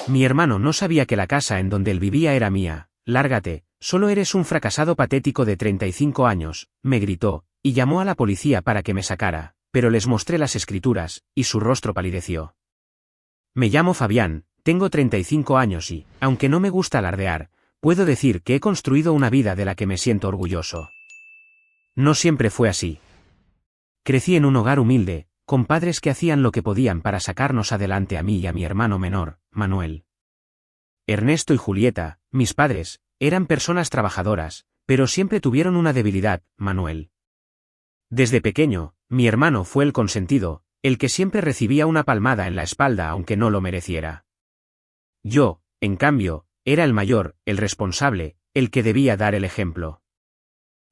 Mi hermano no sabía que la casa en donde él vivía era mía. Lárgate, solo eres un fracasado patético de 35 años, me gritó, y llamó a la policía para que me sacara, pero les mostré las escrituras, y su rostro palideció. Me llamo Fabián, tengo 35 años y, aunque no me gusta alardear, puedo decir que he construido una vida de la que me siento orgulloso. No siempre fue así. Crecí en un hogar humilde, con padres que hacían lo que podían para sacarnos adelante a mí y a mi hermano menor, Manuel. Ernesto y Julieta, mis padres, eran personas trabajadoras, pero siempre tuvieron una debilidad, Manuel. Desde pequeño, mi hermano fue el consentido, el que siempre recibía una palmada en la espalda aunque no lo mereciera. Yo, en cambio, era el mayor, el responsable, el que debía dar el ejemplo.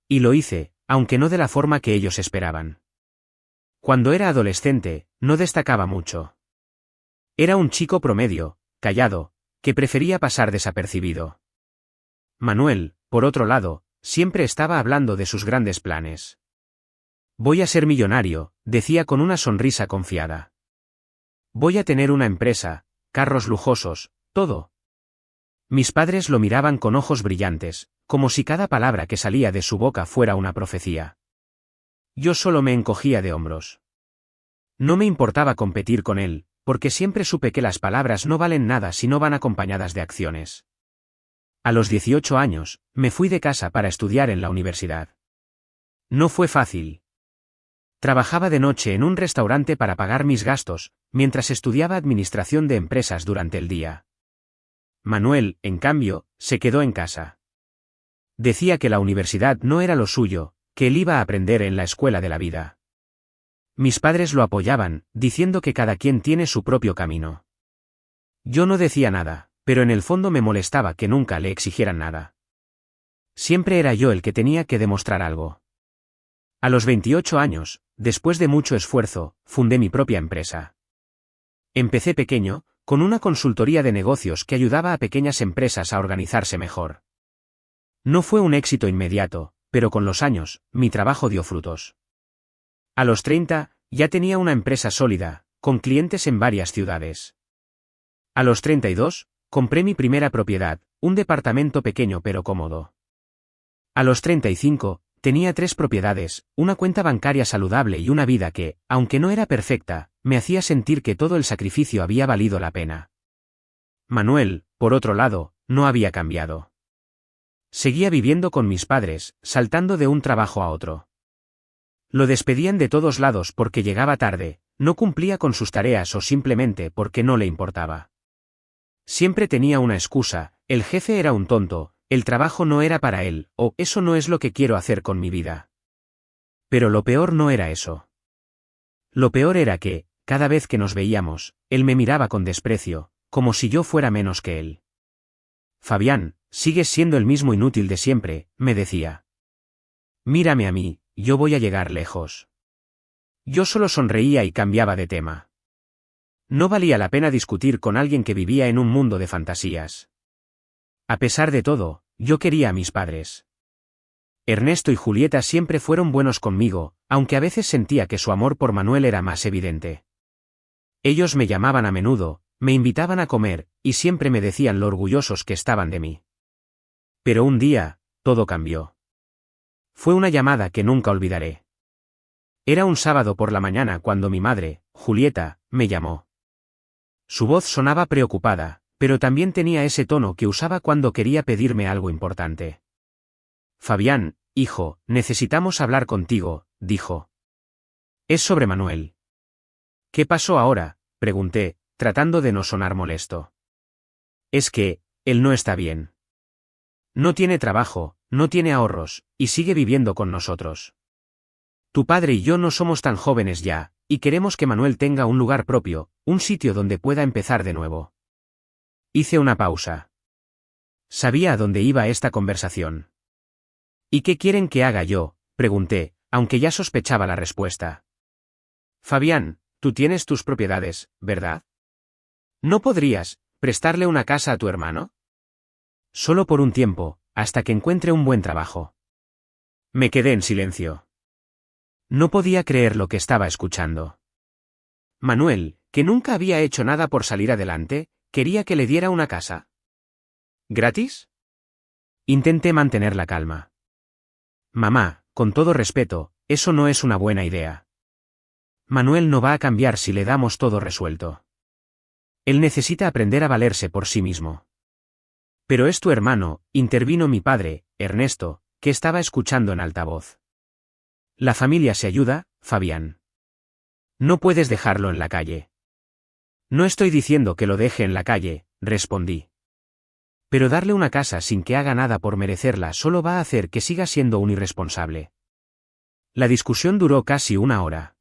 Y lo hice, aunque no de la forma que ellos esperaban. Cuando era adolescente, no destacaba mucho. Era un chico promedio, callado, que prefería pasar desapercibido. Manuel, por otro lado, siempre estaba hablando de sus grandes planes. Voy a ser millonario, decía con una sonrisa confiada. Voy a tener una empresa, carros lujosos, todo. Mis padres lo miraban con ojos brillantes, como si cada palabra que salía de su boca fuera una profecía. Yo solo me encogía de hombros. No me importaba competir con él, porque siempre supe que las palabras no valen nada si no van acompañadas de acciones. A los 18 años, me fui de casa para estudiar en la universidad. No fue fácil. Trabajaba de noche en un restaurante para pagar mis gastos, mientras estudiaba administración de empresas durante el día. Manuel, en cambio, se quedó en casa. Decía que la universidad no era lo suyo, que él iba a aprender en la escuela de la vida. Mis padres lo apoyaban, diciendo que cada quien tiene su propio camino. Yo no decía nada, pero en el fondo me molestaba que nunca le exigieran nada. Siempre era yo el que tenía que demostrar algo. A los 28 años, después de mucho esfuerzo, fundé mi propia empresa. Empecé pequeño, con una consultoría de negocios que ayudaba a pequeñas empresas a organizarse mejor. No fue un éxito inmediato, pero con los años, mi trabajo dio frutos. A los 30, ya tenía una empresa sólida, con clientes en varias ciudades. A los 32, compré mi primera propiedad, un departamento pequeño pero cómodo. A los 35, tenía 3 propiedades, una cuenta bancaria saludable y una vida que, aunque no era perfecta, me hacía sentir que todo el sacrificio había valido la pena. Manuel, por otro lado, no había cambiado. Seguía viviendo con mis padres, saltando de un trabajo a otro. Lo despedían de todos lados porque llegaba tarde, no cumplía con sus tareas o simplemente porque no le importaba. Siempre tenía una excusa, el jefe era un tonto, el trabajo no era para él, o eso no es lo que quiero hacer con mi vida. Pero lo peor no era eso. Lo peor era que, cada vez que nos veíamos, él me miraba con desprecio, como si yo fuera menos que él. Fabián, sigues siendo el mismo inútil de siempre, me decía. Mírame a mí, yo voy a llegar lejos. Yo solo sonreía y cambiaba de tema. No valía la pena discutir con alguien que vivía en un mundo de fantasías. A pesar de todo, yo quería a mis padres. Ernesto y Julieta siempre fueron buenos conmigo, aunque a veces sentía que su amor por Manuel era más evidente. Ellos me llamaban a menudo, me invitaban a comer, y siempre me decían lo orgullosos que estaban de mí. Pero un día, todo cambió. Fue una llamada que nunca olvidaré. Era un sábado por la mañana cuando mi madre, Julieta, me llamó. Su voz sonaba preocupada, pero también tenía ese tono que usaba cuando quería pedirme algo importante. Fabián, hijo, necesitamos hablar contigo, dijo. Es sobre Manuel. ¿Qué pasó ahora?, pregunté, tratando de no sonar molesto. Es que, él no está bien. No tiene trabajo, no tiene ahorros, y sigue viviendo con nosotros. Tu padre y yo no somos tan jóvenes ya, y queremos que Manuel tenga un lugar propio, un sitio donde pueda empezar de nuevo. Hice una pausa. Sabía a dónde iba esta conversación. ¿Y qué quieren que haga yo?, pregunté, aunque ya sospechaba la respuesta. Fabián, tú tienes tus propiedades, ¿verdad? ¿No podrías prestarle una casa a tu hermano? Solo por un tiempo, hasta que encuentre un buen trabajo. Me quedé en silencio. No podía creer lo que estaba escuchando. Manuel, que nunca había hecho nada por salir adelante, quería que le diera una casa. ¿Gratis? Intenté mantener la calma. Mamá, con todo respeto, eso no es una buena idea. Manuel no va a cambiar si le damos todo resuelto. Él necesita aprender a valerse por sí mismo. Pero es tu hermano, intervino mi padre, Ernesto, que estaba escuchando en altavoz. La familia se ayuda, Fabián. No puedes dejarlo en la calle. No estoy diciendo que lo deje en la calle, respondí. Pero darle una casa sin que haga nada por merecerla solo va a hacer que siga siendo un irresponsable. La discusión duró casi una hora.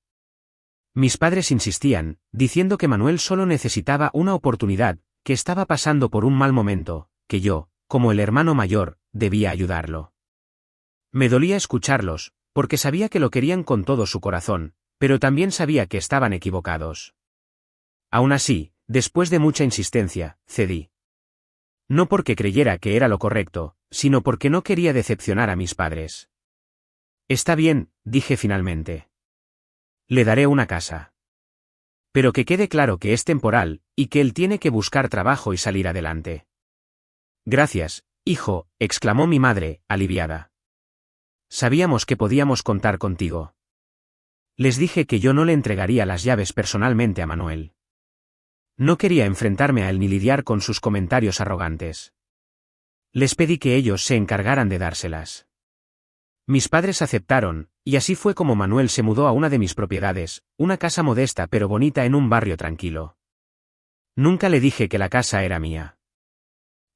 Mis padres insistían, diciendo que Manuel solo necesitaba una oportunidad, que estaba pasando por un mal momento, que yo, como el hermano mayor, debía ayudarlo. Me dolía escucharlos, porque sabía que lo querían con todo su corazón, pero también sabía que estaban equivocados. Aún así, después de mucha insistencia, cedí. No porque creyera que era lo correcto, sino porque no quería decepcionar a mis padres. Está bien, dije finalmente. Le daré una casa. Pero que quede claro que es temporal, y que él tiene que buscar trabajo y salir adelante. Gracias, hijo, exclamó mi madre, aliviada. Sabíamos que podíamos contar contigo. Les dije que yo no le entregaría las llaves personalmente a Manuel. No quería enfrentarme a él ni lidiar con sus comentarios arrogantes. Les pedí que ellos se encargaran de dárselas. Mis padres aceptaron, y así fue como Manuel se mudó a una de mis propiedades, una casa modesta pero bonita en un barrio tranquilo. Nunca le dije que la casa era mía.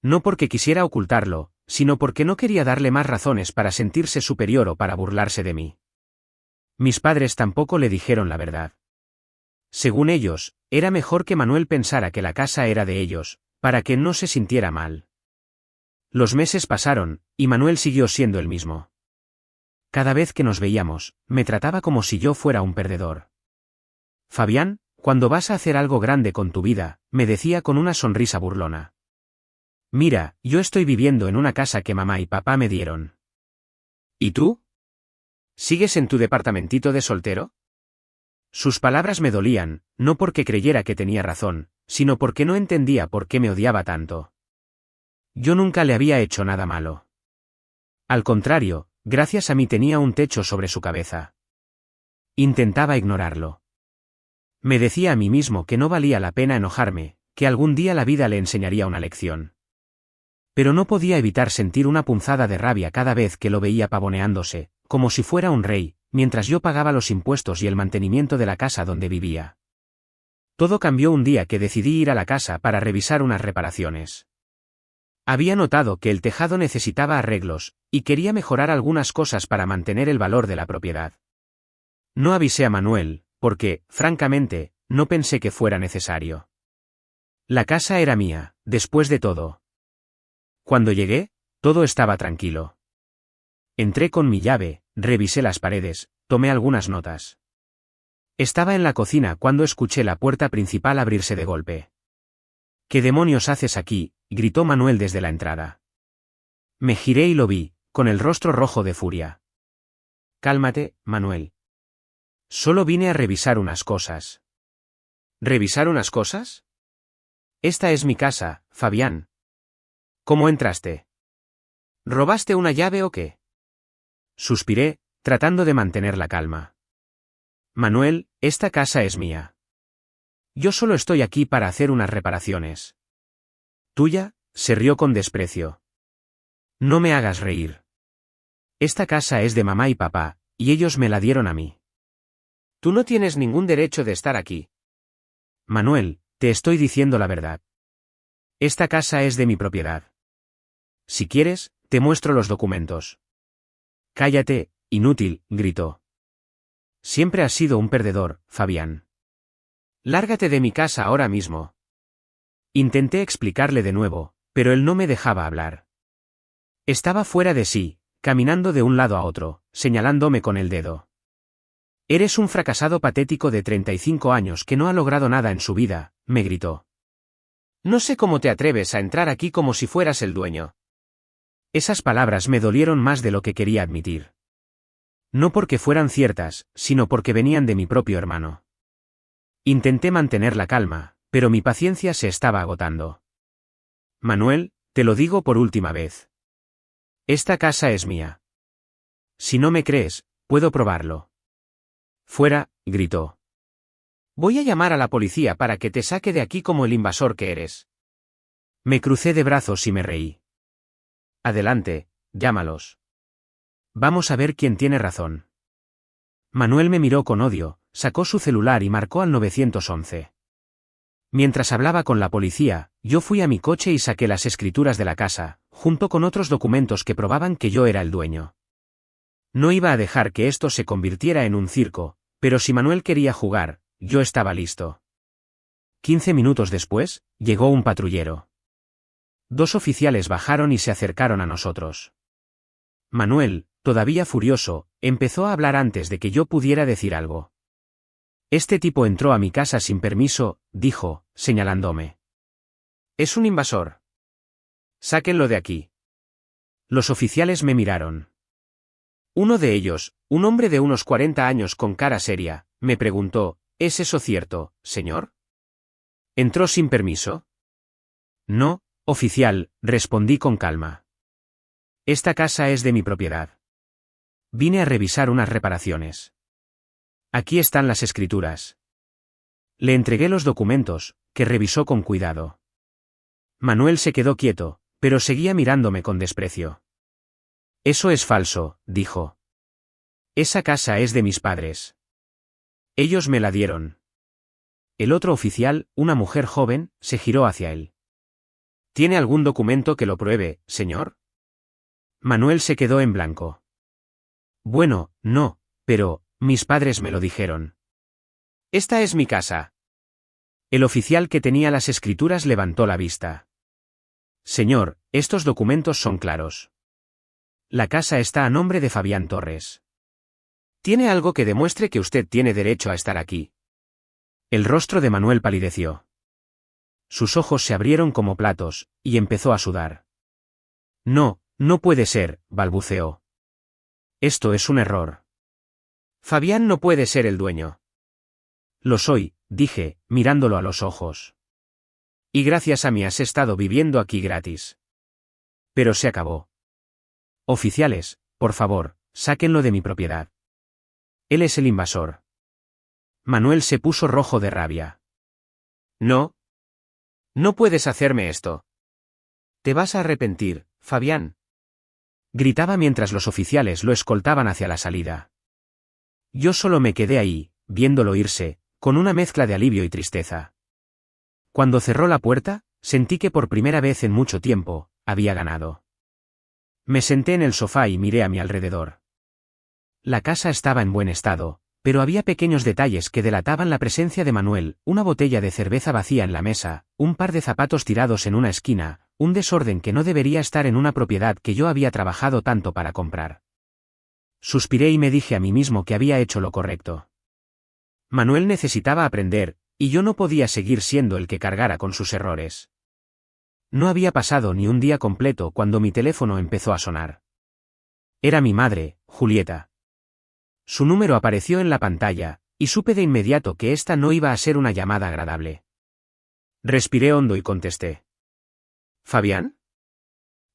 No porque quisiera ocultarlo, sino porque no quería darle más razones para sentirse superior o para burlarse de mí. Mis padres tampoco le dijeron la verdad. Según ellos, era mejor que Manuel pensara que la casa era de ellos, para que no se sintiera mal. Los meses pasaron, y Manuel siguió siendo el mismo. Cada vez que nos veíamos, me trataba como si yo fuera un perdedor. Fabián, cuando vas a hacer algo grande con tu vida, me decía con una sonrisa burlona. Mira, yo estoy viviendo en una casa que mamá y papá me dieron. ¿Y tú? ¿Sigues en tu departamentito de soltero? Sus palabras me dolían, no porque creyera que tenía razón, sino porque no entendía por qué me odiaba tanto. Yo nunca le había hecho nada malo. Al contrario, gracias a mí tenía un techo sobre su cabeza. Intentaba ignorarlo. Me decía a mí mismo que no valía la pena enojarme, que algún día la vida le enseñaría una lección. Pero no podía evitar sentir una punzada de rabia cada vez que lo veía pavoneándose, como si fuera un rey, mientras yo pagaba los impuestos y el mantenimiento de la casa donde vivía. Todo cambió un día que decidí ir a la casa para revisar unas reparaciones. Había notado que el tejado necesitaba arreglos, y quería mejorar algunas cosas para mantener el valor de la propiedad. No avisé a Manuel, porque, francamente, no pensé que fuera necesario. La casa era mía, después de todo. Cuando llegué, todo estaba tranquilo. Entré con mi llave, revisé las paredes, tomé algunas notas. Estaba en la cocina cuando escuché la puerta principal abrirse de golpe. ¿Qué demonios haces aquí?, gritó Manuel desde la entrada. Me giré y lo vi, con el rostro rojo de furia. Cálmate, Manuel. Solo vine a revisar unas cosas. ¿Revisar unas cosas? Esta es mi casa, Fabián. ¿Cómo entraste? ¿Robaste una llave o qué? Suspiré, tratando de mantener la calma. Manuel, esta casa es mía. Yo solo estoy aquí para hacer unas reparaciones. ¿Tuya?, se rió con desprecio. No me hagas reír. Esta casa es de mamá y papá, y ellos me la dieron a mí. Tú no tienes ningún derecho de estar aquí. Manuel, te estoy diciendo la verdad. Esta casa es de mi propiedad. Si quieres, te muestro los documentos. Cállate, inútil, gritó. Siempre has sido un perdedor, Fabián. Lárgate de mi casa ahora mismo. Intenté explicarle de nuevo, pero él no me dejaba hablar. Estaba fuera de sí, caminando de un lado a otro, señalándome con el dedo. Eres un fracasado patético de 35 años que no ha logrado nada en su vida, me gritó. No sé cómo te atreves a entrar aquí como si fueras el dueño. Esas palabras me dolieron más de lo que quería admitir. No porque fueran ciertas, sino porque venían de mi propio hermano. Intenté mantener la calma, pero mi paciencia se estaba agotando. Manuel, te lo digo por última vez. Esta casa es mía. Si no me crees, puedo probarlo. Fuera, gritó. Voy a llamar a la policía para que te saque de aquí como el invasor que eres. Me crucé de brazos y me reí. Adelante, llámalos. Vamos a ver quién tiene razón. Manuel me miró con odio, sacó su celular y marcó al 911. Mientras hablaba con la policía, yo fui a mi coche y saqué las escrituras de la casa, junto con otros documentos que probaban que yo era el dueño. No iba a dejar que esto se convirtiera en un circo, pero si Manuel quería jugar, yo estaba listo. 15 minutos después, llegó un patrullero. 2 oficiales bajaron y se acercaron a nosotros. Manuel, todavía furioso, empezó a hablar antes de que yo pudiera decir algo. Este tipo entró a mi casa sin permiso, dijo, señalándome. Es un invasor. Sáquenlo de aquí. Los oficiales me miraron. Uno de ellos, un hombre de unos 40 años con cara seria, me preguntó, ¿es eso cierto, señor? ¿Entró sin permiso? No, oficial, respondí con calma. Esta casa es de mi propiedad. Vine a revisar unas reparaciones. Aquí están las escrituras. Le entregué los documentos, que revisó con cuidado. Manuel se quedó quieto, pero seguía mirándome con desprecio. Eso es falso, dijo. Esa casa es de mis padres. Ellos me la dieron. El otro oficial, una mujer joven, se giró hacia él. ¿Tiene algún documento que lo pruebe, señor? Manuel se quedó en blanco. Bueno, no, pero, mis padres me lo dijeron. Esta es mi casa. El oficial que tenía las escrituras levantó la vista. Señor, estos documentos son claros. La casa está a nombre de Fabián Torres. ¿Tiene algo que demuestre que usted tiene derecho a estar aquí? El rostro de Manuel palideció. Sus ojos se abrieron como platos, y empezó a sudar. No, no puede ser, balbuceó. Esto es un error. Fabián no puede ser el dueño. Lo soy, dije, mirándolo a los ojos. Y gracias a mí has estado viviendo aquí gratis. Pero se acabó. Oficiales, por favor, sáquenlo de mi propiedad. Él es el invasor. Manuel se puso rojo de rabia. No. No puedes hacerme esto. Te vas a arrepentir, Fabián. Gritaba mientras los oficiales lo escoltaban hacia la salida. Yo solo me quedé ahí, viéndolo irse, con una mezcla de alivio y tristeza. Cuando cerró la puerta, sentí que por primera vez en mucho tiempo, había ganado. Me senté en el sofá y miré a mi alrededor. La casa estaba en buen estado, pero había pequeños detalles que delataban la presencia de Manuel, una botella de cerveza vacía en la mesa, un par de zapatos tirados en una esquina, un desorden que no debería estar en una propiedad que yo había trabajado tanto para comprar. Suspiré y me dije a mí mismo que había hecho lo correcto. Manuel necesitaba aprender, y yo no podía seguir siendo el que cargara con sus errores. No había pasado ni un día completo cuando mi teléfono empezó a sonar. Era mi madre, Julieta. Su número apareció en la pantalla, y supe de inmediato que esta no iba a ser una llamada agradable. Respiré hondo y contesté. ¿Fabián?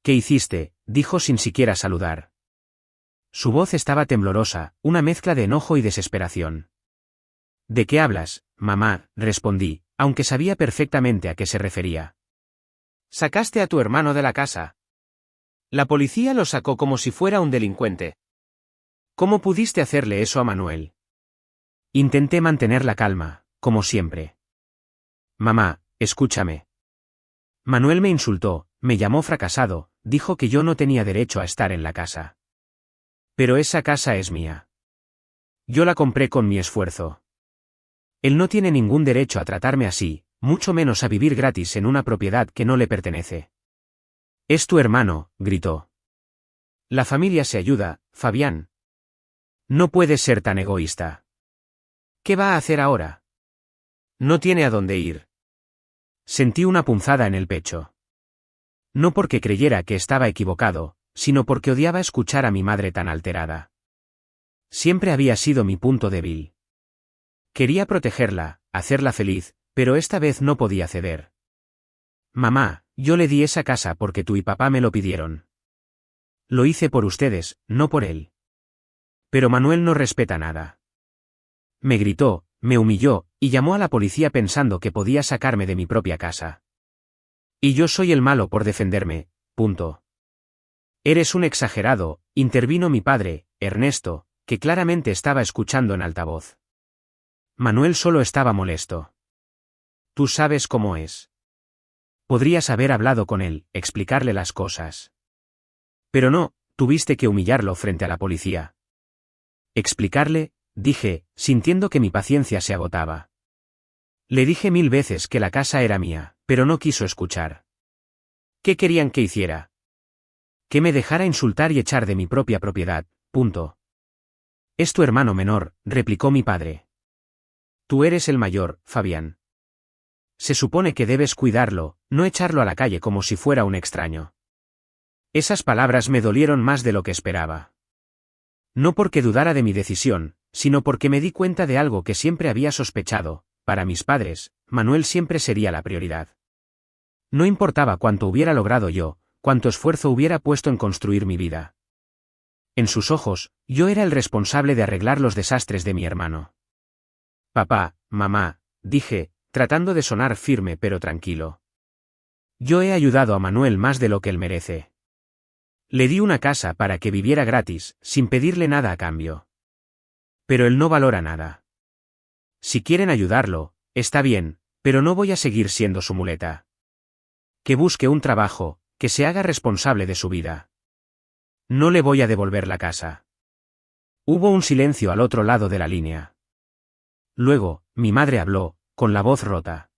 ¿Qué hiciste?, dijo sin siquiera saludar. Su voz estaba temblorosa, una mezcla de enojo y desesperación. ¿De qué hablas, mamá?, respondí, aunque sabía perfectamente a qué se refería. Sacaste a tu hermano de la casa. La policía lo sacó como si fuera un delincuente. ¿Cómo pudiste hacerle eso a Manuel? Intenté mantener la calma, como siempre. Mamá, escúchame. Manuel me insultó, me llamó fracasado, dijo que yo no tenía derecho a estar en la casa. Pero esa casa es mía. Yo la compré con mi esfuerzo. Él no tiene ningún derecho a tratarme así, mucho menos a vivir gratis en una propiedad que no le pertenece. Es tu hermano, gritó. La familia se ayuda, Fabián. No puedes ser tan egoísta. ¿Qué va a hacer ahora? No tiene a dónde ir. Sentí una punzada en el pecho. No porque creyera que estaba equivocado, sino porque odiaba escuchar a mi madre tan alterada. Siempre había sido mi punto débil. Quería protegerla, hacerla feliz, pero esta vez no podía ceder. Mamá, yo le di esa casa porque tú y papá me lo pidieron. Lo hice por ustedes, no por él. Pero Manuel no respeta nada. Me gritó, me humilló, y llamó a la policía pensando que podía sacarme de mi propia casa. Y yo soy el malo por defenderme, punto. Eres un exagerado, intervino mi padre, Ernesto, que claramente estaba escuchando en altavoz. Manuel solo estaba molesto. Tú sabes cómo es. Podrías haber hablado con él, explicarle las cosas. Pero no, tuviste que humillarlo frente a la policía. Explicarle, dije, sintiendo que mi paciencia se agotaba. Le dije 1000 veces que la casa era mía, pero no quiso escuchar. ¿Qué querían que hiciera? Que me dejara insultar y echar de mi propia propiedad, punto. Es tu hermano menor, replicó mi padre. Tú eres el mayor, Fabián. Se supone que debes cuidarlo, no echarlo a la calle como si fuera un extraño. Esas palabras me dolieron más de lo que esperaba. No porque dudara de mi decisión, sino porque me di cuenta de algo que siempre había sospechado: para mis padres, Manuel siempre sería la prioridad. No importaba cuánto hubiera logrado yo, cuánto esfuerzo hubiera puesto en construir mi vida. En sus ojos, yo era el responsable de arreglar los desastres de mi hermano. Papá, mamá, dije, tratando de sonar firme pero tranquilo. Yo he ayudado a Manuel más de lo que él merece. Le di una casa para que viviera gratis, sin pedirle nada a cambio. Pero él no valora nada. Si quieren ayudarlo, está bien, pero no voy a seguir siendo su muleta. Que busque un trabajo, que se haga responsable de su vida. No le voy a devolver la casa. Hubo un silencio al otro lado de la línea. Luego, mi madre habló, con la voz rota.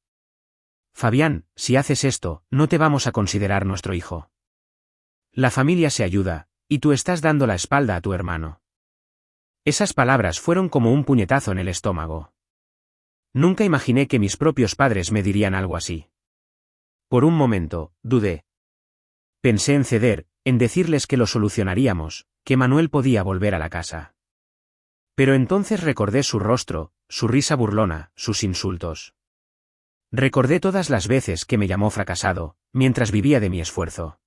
Fabián, si haces esto, no te vamos a considerar nuestro hijo. La familia se ayuda, y tú estás dando la espalda a tu hermano. Esas palabras fueron como un puñetazo en el estómago. Nunca imaginé que mis propios padres me dirían algo así. Por un momento, dudé. Pensé en ceder, en decirles que lo solucionaríamos, que Manuel podía volver a la casa. Pero entonces recordé su rostro, su risa burlona, sus insultos. Recordé todas las veces que me llamó fracasado, mientras vivía de mi esfuerzo.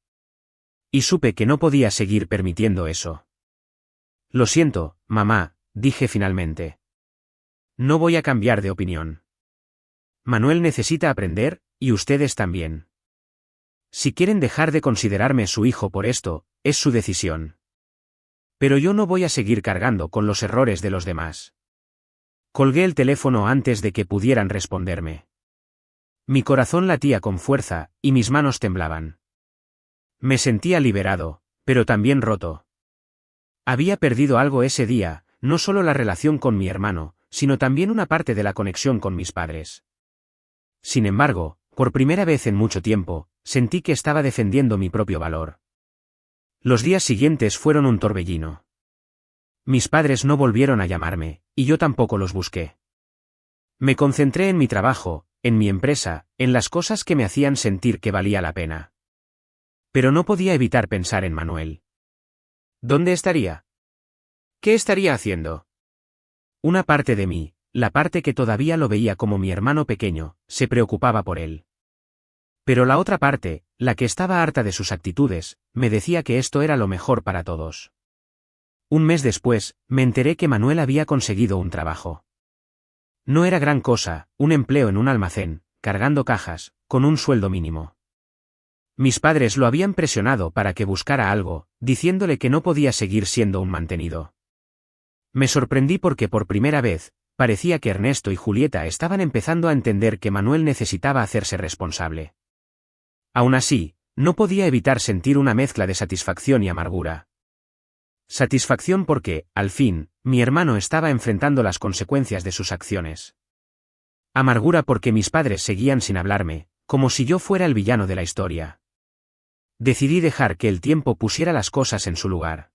Y supe que no podía seguir permitiendo eso. Lo siento, mamá, dije finalmente. No voy a cambiar de opinión. Manuel necesita aprender, y ustedes también. Si quieren dejar de considerarme su hijo por esto, es su decisión. Pero yo no voy a seguir cargando con los errores de los demás. Colgué el teléfono antes de que pudieran responderme. Mi corazón latía con fuerza, y mis manos temblaban. Me sentía liberado, pero también roto. Había perdido algo ese día, no solo la relación con mi hermano, sino también una parte de la conexión con mis padres. Sin embargo, por primera vez en mucho tiempo, sentí que estaba defendiendo mi propio valor. Los días siguientes fueron un torbellino. Mis padres no volvieron a llamarme, y yo tampoco los busqué. Me concentré en mi trabajo, en mi empresa, en las cosas que me hacían sentir que valía la pena. Pero no podía evitar pensar en Manuel. ¿Dónde estaría? ¿Qué estaría haciendo? Una parte de mí, la parte que todavía lo veía como mi hermano pequeño, se preocupaba por él. Pero la otra parte, la que estaba harta de sus actitudes, me decía que esto era lo mejor para todos. Un mes después, me enteré que Manuel había conseguido un trabajo. No era gran cosa, un empleo en un almacén, cargando cajas, con un sueldo mínimo. Mis padres lo habían presionado para que buscara algo, diciéndole que no podía seguir siendo un mantenido. Me sorprendí porque por primera vez, parecía que Ernesto y Julieta estaban empezando a entender que Manuel necesitaba hacerse responsable. Aún así, no podía evitar sentir una mezcla de satisfacción y amargura. Satisfacción porque, al fin, mi hermano estaba enfrentando las consecuencias de sus acciones. Amargura porque mis padres seguían sin hablarme, como si yo fuera el villano de la historia. Decidí dejar que el tiempo pusiera las cosas en su lugar.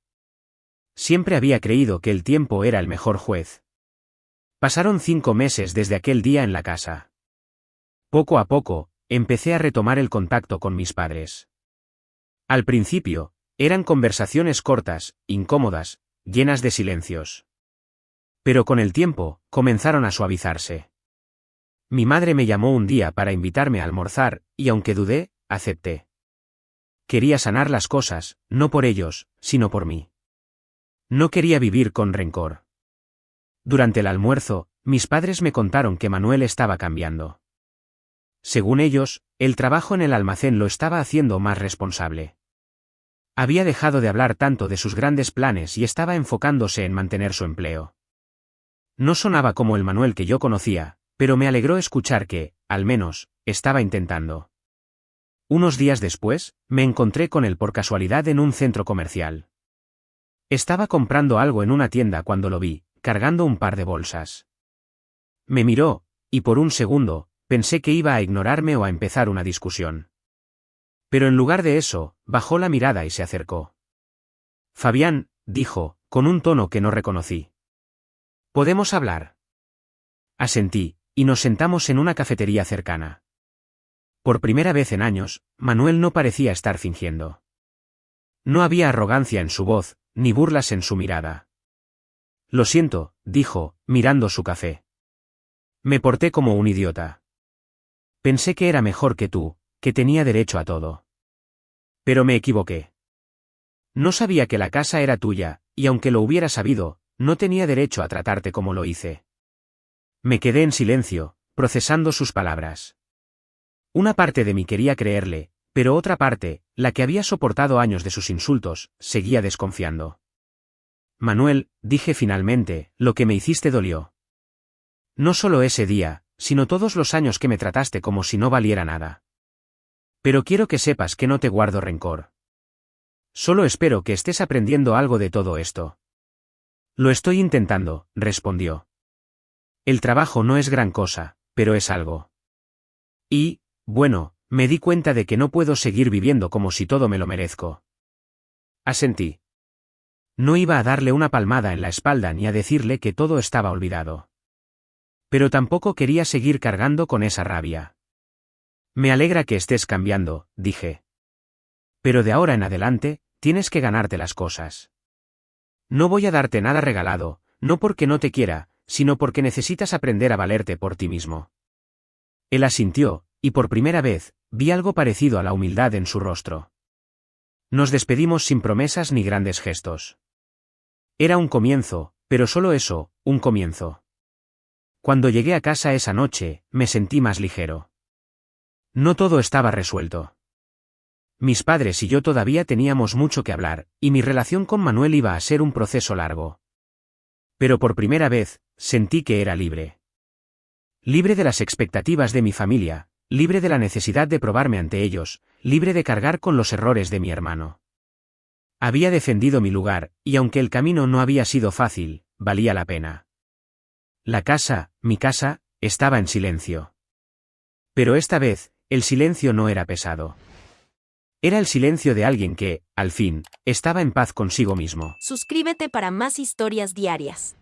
Siempre había creído que el tiempo era el mejor juez. Pasaron 5 meses desde aquel día en la casa. Poco a poco, empecé a retomar el contacto con mis padres. Al principio, eran conversaciones cortas, incómodas, llenas de silencios. Pero con el tiempo, comenzaron a suavizarse. Mi madre me llamó un día para invitarme a almorzar, y aunque dudé, acepté. Quería sanar las cosas, no por ellos, sino por mí. No quería vivir con rencor. Durante el almuerzo, mis padres me contaron que Manuel estaba cambiando. Según ellos, el trabajo en el almacén lo estaba haciendo más responsable. Había dejado de hablar tanto de sus grandes planes y estaba enfocándose en mantener su empleo. No sonaba como el Manuel que yo conocía, pero me alegró escuchar que, al menos, estaba intentando. Unos días después, me encontré con él por casualidad en un centro comercial. Estaba comprando algo en una tienda cuando lo vi, cargando un par de bolsas. Me miró, y por un segundo, pensé que iba a ignorarme o a empezar una discusión. Pero en lugar de eso, bajó la mirada y se acercó. Fabián, dijo, con un tono que no reconocí. ¿Podemos hablar? Asentí, y nos sentamos en una cafetería cercana. Por primera vez en años, Manuel no parecía estar fingiendo. No había arrogancia en su voz, ni burlas en su mirada. Lo siento, dijo, mirando su café. Me porté como un idiota. Pensé que era mejor que tú, que tenía derecho a todo. Pero me equivoqué. No sabía que la casa era tuya, y aunque lo hubiera sabido, no tenía derecho a tratarte como lo hice. Me quedé en silencio, procesando sus palabras. Una parte de mí quería creerle, pero otra parte, la que había soportado años de sus insultos, seguía desconfiando. Manuel, dije finalmente, lo que me hiciste dolió. No solo ese día, sino todos los años que me trataste como si no valiera nada. Pero quiero que sepas que no te guardo rencor. Solo espero que estés aprendiendo algo de todo esto. Lo estoy intentando, respondió. El trabajo no es gran cosa, pero es algo. Y, bueno, me di cuenta de que no puedo seguir viviendo como si todo me lo merezco. Asentí. No iba a darle una palmada en la espalda ni a decirle que todo estaba olvidado. Pero tampoco quería seguir cargando con esa rabia. Me alegra que estés cambiando, dije. Pero de ahora en adelante, tienes que ganarte las cosas. No voy a darte nada regalado, no porque no te quiera, sino porque necesitas aprender a valerte por ti mismo. Él asintió, y por primera vez, vi algo parecido a la humildad en su rostro. Nos despedimos sin promesas ni grandes gestos. Era un comienzo, pero solo eso, un comienzo. Cuando llegué a casa esa noche, me sentí más ligero. No todo estaba resuelto. Mis padres y yo todavía teníamos mucho que hablar, y mi relación con Manuel iba a ser un proceso largo. Pero por primera vez, sentí que era libre. Libre de las expectativas de mi familia, libre de la necesidad de probarme ante ellos, libre de cargar con los errores de mi hermano. Había defendido mi lugar, y aunque el camino no había sido fácil, valía la pena. La casa, mi casa, estaba en silencio. Pero esta vez, el silencio no era pesado. Era el silencio de alguien que, al fin, estaba en paz consigo mismo. Suscríbete para más historias diarias.